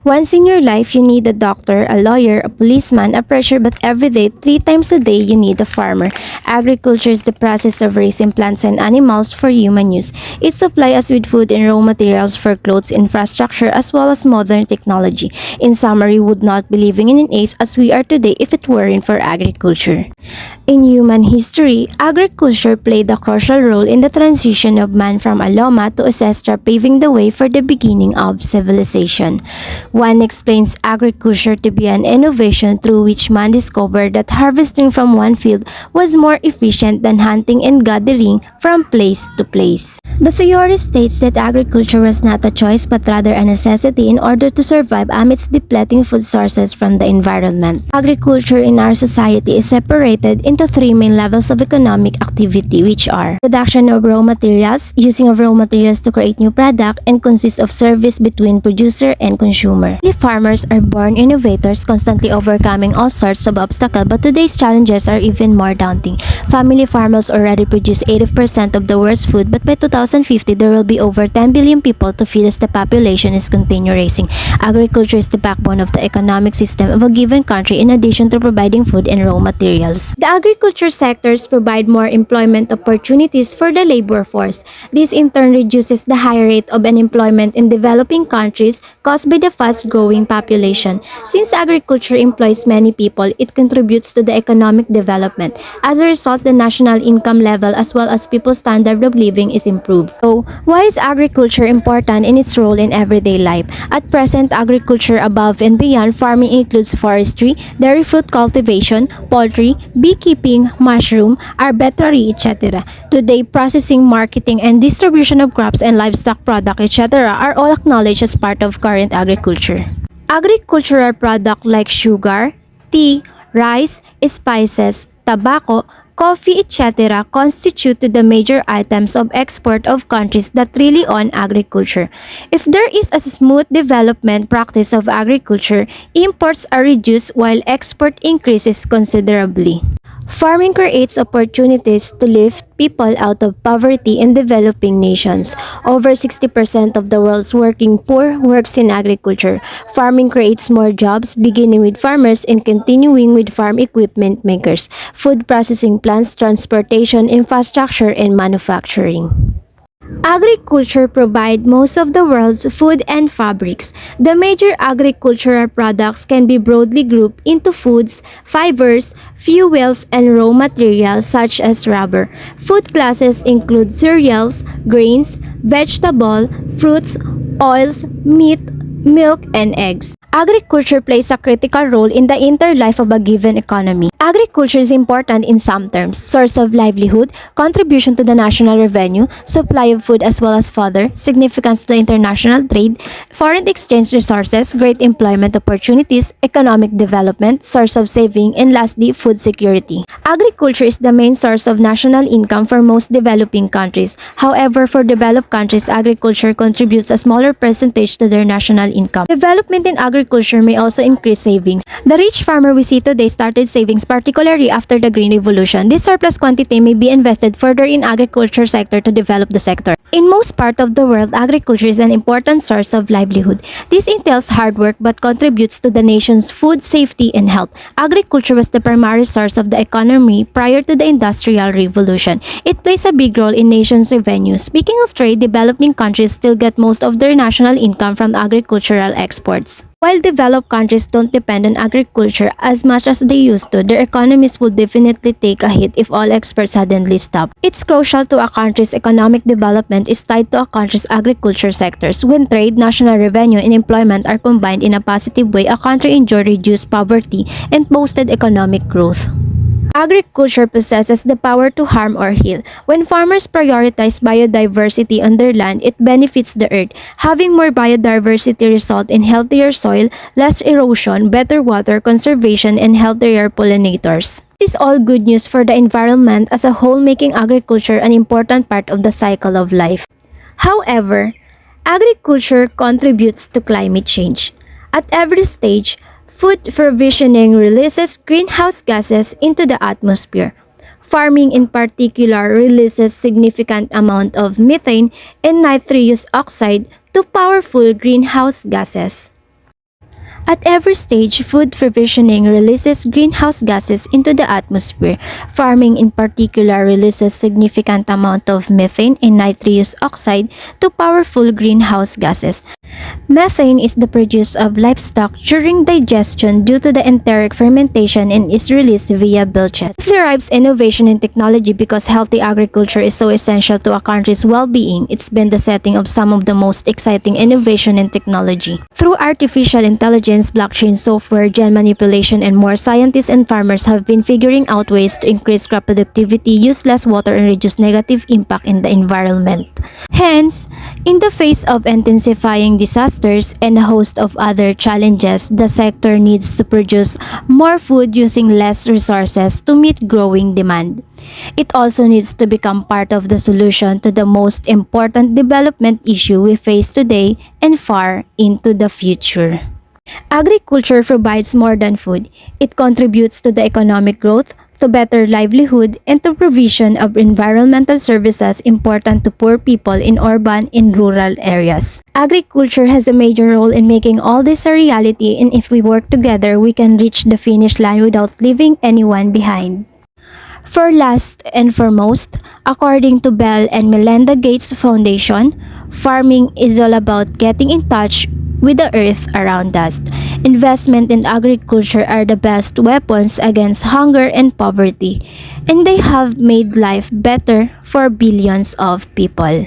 Once in your life, you need a doctor, a lawyer, a policeman, a preacher, but every day, 3 times a day, you need a farmer. Agriculture is the process of raising plants and animals for human use. It supplies us with food and raw materials for clothes, infrastructure, as well as modern technology. In summary, we would not be living in an age as we are today if it weren't for agriculture. In human history, agriculture played a crucial role in the transition of man from a loma to a sestra, paving the way for the beginning of civilization. One explains agriculture to be an innovation through which man discovered that harvesting from one field was more efficient than hunting and gathering from place to place. The theory states that agriculture was not a choice but rather a necessity in order to survive amidst depleting food sources from the environment. Agriculture in our society is separated into 3 main levels of economic activity, which are production of raw materials, using of raw materials to create new product, and consists of service between producer and consumer. The farmers are born innovators, constantly overcoming all sorts of obstacles, but today's challenges are even more daunting. Family farmers already produce 80% of the world's food, but by 2050 there will be over 10 billion people to feed as the population is continue rising. Agriculture is the backbone of the economic system of a given country in addition to providing food and raw materials. The agriculture sectors provide more employment opportunities for the labor force. This in turn reduces the high rate of unemployment in developing countries caused by the fast-growing population. Since agriculture employs many people, it contributes to the economic development. As a result, the national income level as well as people's standard of living is improved. So, why is agriculture important in its role in everyday life? At present, agriculture above and beyond farming includes forestry, dairy fruit cultivation, poultry, beekeeping, mushroom, arbitrary, etc. Today, processing, marketing, and distribution of crops and livestock products, etc. are all acknowledged as part of current agriculture. Agricultural products like sugar, tea, rice, spices, tobacco, coffee, etc. constitute the major items of export of countries that rely on agriculture. If there is a smooth development practice of agriculture, imports are reduced while export increases considerably. Farming creates opportunities to lift people out of poverty in developing nations. Over 60% of the world's working poor works in agriculture. Farming creates more jobs, beginning with farmers and continuing with farm equipment makers, food processing plants, transportation, infrastructure, and manufacturing. Agriculture provides most of the world's food and fabrics. The major agricultural products can be broadly grouped into foods, fibers, fuels, and raw materials such as rubber. Food classes include cereals, grains, vegetable, fruits, oils, meat, milk, and eggs. Agriculture plays a critical role in the entire life of a given economy. Agriculture is important in some terms: source of livelihood, contribution to the national revenue, supply of food as well as fodder, significance to the international trade, foreign exchange resources, great employment opportunities, economic development, source of saving, and lastly, food security. Agriculture is the main source of national income for most developing countries. However, for developed countries, agriculture contributes a smaller percentage to their national income. Development in agriculture may also increase savings. The rich farmer we see today started savings particularly after the Green Revolution. This surplus quantity may be invested further in agriculture sector to develop the sector. In most part of the world, agriculture is an important source of livelihood. This entails hard work but contributes to the nation's food safety and health. Agriculture was the primary source of the economy prior to the Industrial Revolution. It plays a big role in nation's revenue. Speaking of trade, developing countries still get most of their national income from agricultural exports. While developed countries don't depend on agriculture as much as they used to, their economies would definitely take a hit if all exports suddenly stop. It's crucial to a country's economic development is tied to a country's agriculture sectors. When trade, national revenue, and employment are combined in a positive way, a country enjoys reduced poverty and boosted economic growth. Agriculture possesses the power to harm or heal. When farmers prioritize biodiversity on their land, it benefits the earth. Having more biodiversity result in healthier soil, less erosion, better water conservation, and healthier pollinators. This is all good news for the environment as a whole, making agriculture an important part of the cycle of life. However, agriculture contributes to climate change. At every stage, food provisioning releases greenhouse gases into the atmosphere. Farming in particular releases significant amount of methane and nitrous oxide to powerful greenhouse gases. At every stage, food provisioning releases greenhouse gases into the atmosphere. Farming in particular releases significant amount of methane and nitrous oxide, two powerful greenhouse gases. Methane is the produce of livestock during digestion due to the enteric fermentation and is released via bilges. It derives innovation in technology because healthy agriculture is so essential to a country's well-being. It's been the setting of some of the most exciting innovation in technology. Through artificial intelligence, blockchain software, gene manipulation, and more, scientists and farmers have been figuring out ways to increase crop productivity, use less water, and reduce negative impact in the environment. Hence, in the face of intensifying disasters and a host of other challenges, the sector needs to produce more food using less resources to meet growing demand. It also needs to become part of the solution to the most important development issue we face today and far into the future. Agriculture provides more than food. It contributes to the economic growth, to better livelihood, and to provision of environmental services important to poor people in urban and rural areas. Agriculture has a major role in making all this a reality, and if we work together, we can reach the finish line without leaving anyone behind. For last and foremost, according to Bill and Melinda Gates Foundation, farming is all about getting in touch with the earth around us. Investment in agriculture are the best weapons against hunger and poverty, and they have made life better for billions of people.